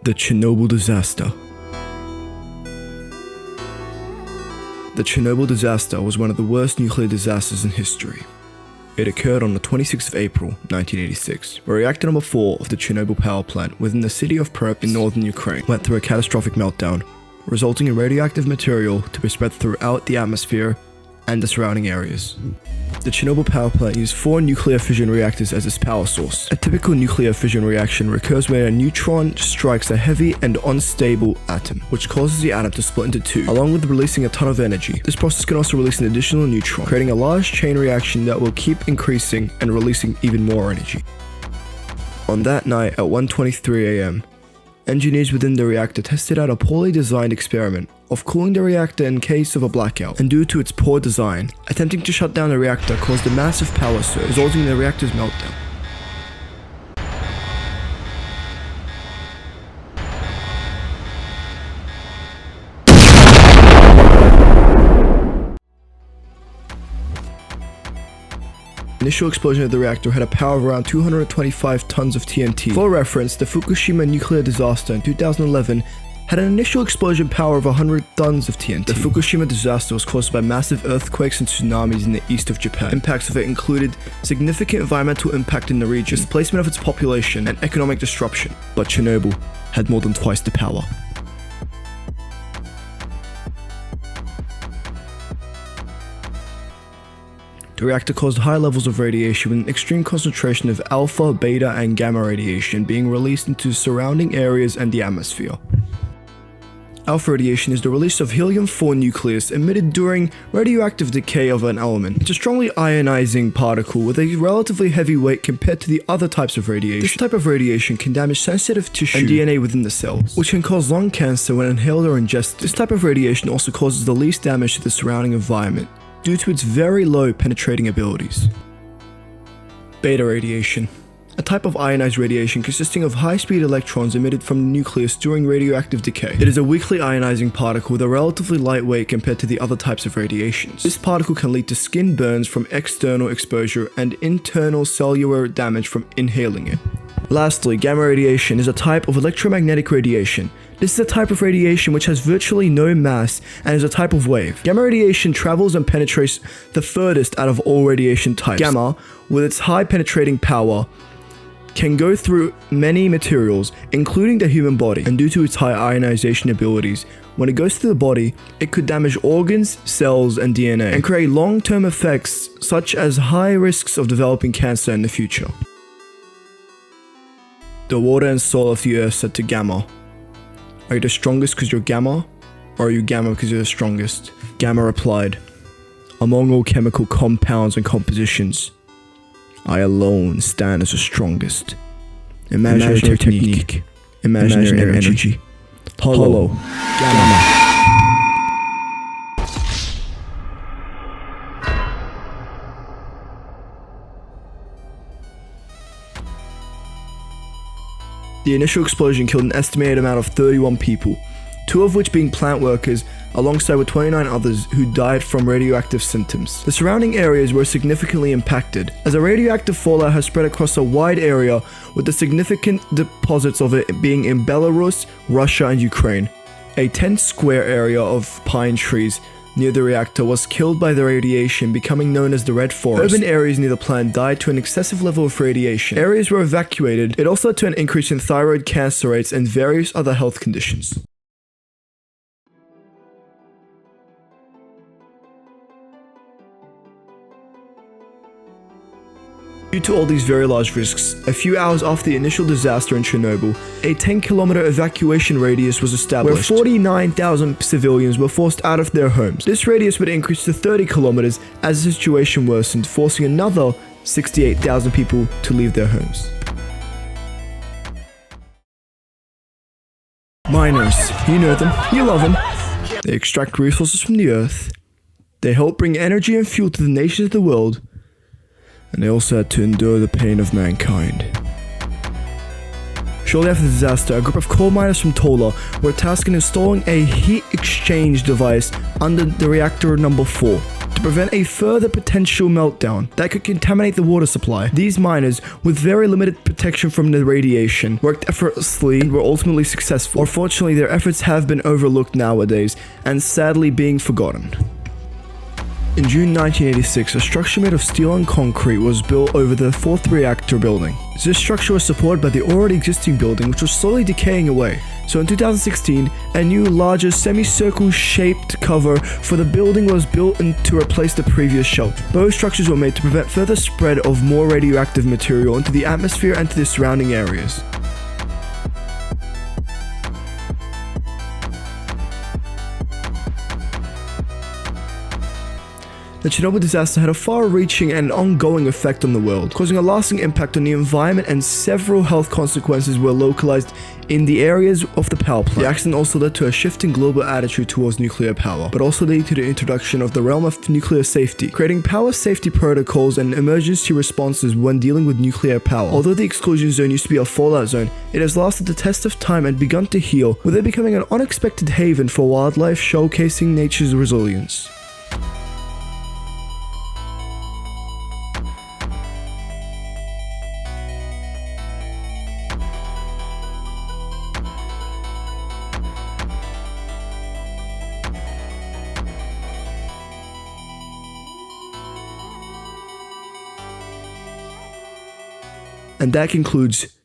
The Chernobyl disaster. The Chernobyl disaster was one of the worst nuclear disasters in history. It occurred on the 26th of April, 1986, where reactor number 4 of the Chernobyl power plant within the city of Pripyat in northern Ukraine went through a catastrophic meltdown, resulting in radioactive material to be spread throughout the atmosphere and the surrounding areas. The Chernobyl power plant used 4 nuclear fission reactors as its power source. A typical nuclear fission reaction occurs where a neutron strikes a heavy and unstable atom, which causes the atom to split into 2, along with releasing a ton of energy. This process can also release an additional neutron, creating a large chain reaction that will keep increasing and releasing even more energy. On that night at 1:23 a.m., engineers within the reactor tested out a poorly designed experiment of cooling the reactor in case of a blackout, and due to its poor design, attempting to shut down the reactor caused a massive power surge, resulting in the reactor's meltdown. The initial explosion of the reactor had a power of around 225 tons of TNT. For reference, the Fukushima nuclear disaster in 2011 had an initial explosion power of 100 tons of TNT. The Fukushima disaster was caused by massive earthquakes and tsunamis in the east of Japan. Impacts of it included significant environmental impact in the region, displacement of its population, and economic disruption. But Chernobyl had more than twice the power. The reactor caused high levels of radiation with an extreme concentration of alpha, beta, and gamma radiation being released into surrounding areas and the atmosphere. Alpha radiation is the release of helium-4 nucleus emitted during radioactive decay of an element. It's a strongly ionizing particle with a relatively heavy weight compared to the other types of radiation. This type of radiation can damage sensitive tissue and DNA within the cells, which can cause lung cancer when inhaled or ingested. This type of radiation also causes the least damage to the surrounding environment due to its very low penetrating abilities. Beta radiation. A type of ionized radiation consisting of high-speed electrons emitted from the nucleus during radioactive decay. It is a weakly ionizing particle with a relatively light weight compared to the other types of radiations. This particle can lead to skin burns from external exposure and internal cellular damage from inhaling it. Lastly, gamma radiation is a type of electromagnetic radiation. This is a type of radiation which has virtually no mass and is a type of wave. Gamma radiation travels and penetrates the furthest out of all radiation types. Gamma, with its high penetrating power, can go through many materials, including the human body, and due to its high ionization abilities, when it goes through the body, it could damage organs, cells, and DNA, and create long-term effects such as high risks of developing cancer in the future. The water and soil of the earth said to Gamma, "Are you the strongest because you're Gamma, or are you Gamma because you're the strongest?" Gamma replied, "Among all chemical compounds and compositions, I alone stand as the strongest. Imaginary technique, imaginary energy. Hollow, Gamma." The initial explosion killed an estimated amount of 31 people, 2 of which being plant workers, alongside with 29 others who died from radioactive symptoms. The surrounding areas were significantly impacted, as a radioactive fallout has spread across a wide area, with the significant deposits of it being in Belarus, Russia, and Ukraine. A 10-square area of pine trees near the reactor was killed by the radiation, becoming known as the Red Forest. Urban areas near the plant died to an excessive level of radiation. Areas were evacuated. It also led to an increase in thyroid cancer rates and various other health conditions. Due to all these very large risks, a few hours after the initial disaster in Chernobyl, a 10-kilometer evacuation radius was established, where 49,000 civilians were forced out of their homes. This radius would increase to 30 kilometers as the situation worsened, forcing another 68,000 people to leave their homes. Miners, you know them, you love them. They extract resources from the earth, they help bring energy and fuel to the nations of the world, and they also had to endure the pain of mankind. Shortly after the disaster, a group of coal miners from Tola were tasked in installing a heat exchange device under the reactor number 4 to to prevent a further potential meltdown that could contaminate the water supply. These miners, with very limited protection from the radiation, worked effortlessly and were ultimately successful. Unfortunately, their efforts have been overlooked nowadays and sadly being forgotten. In June 1986, a structure made of steel and concrete was built over the fourth reactor building. This structure was supported by the already existing building, which was slowly decaying away. So in 2016, a new, larger, semicircle shaped cover for the building was built to replace the previous shelter. Both structures were made to prevent further spread of more radioactive material into the atmosphere and to the surrounding areas. The Chernobyl disaster had a far-reaching and ongoing effect on the world, causing a lasting impact on the environment, and several health consequences were localized in the areas of the power plant. The accident also led to a shift in global attitude towards nuclear power, but also led to the introduction of the realm of nuclear safety, creating power safety protocols and emergency responses when dealing with nuclear power. Although the exclusion zone used to be a fallout zone, it has lasted the test of time and begun to heal, with it becoming an unexpected haven for wildlife, showcasing nature's resilience. And that concludes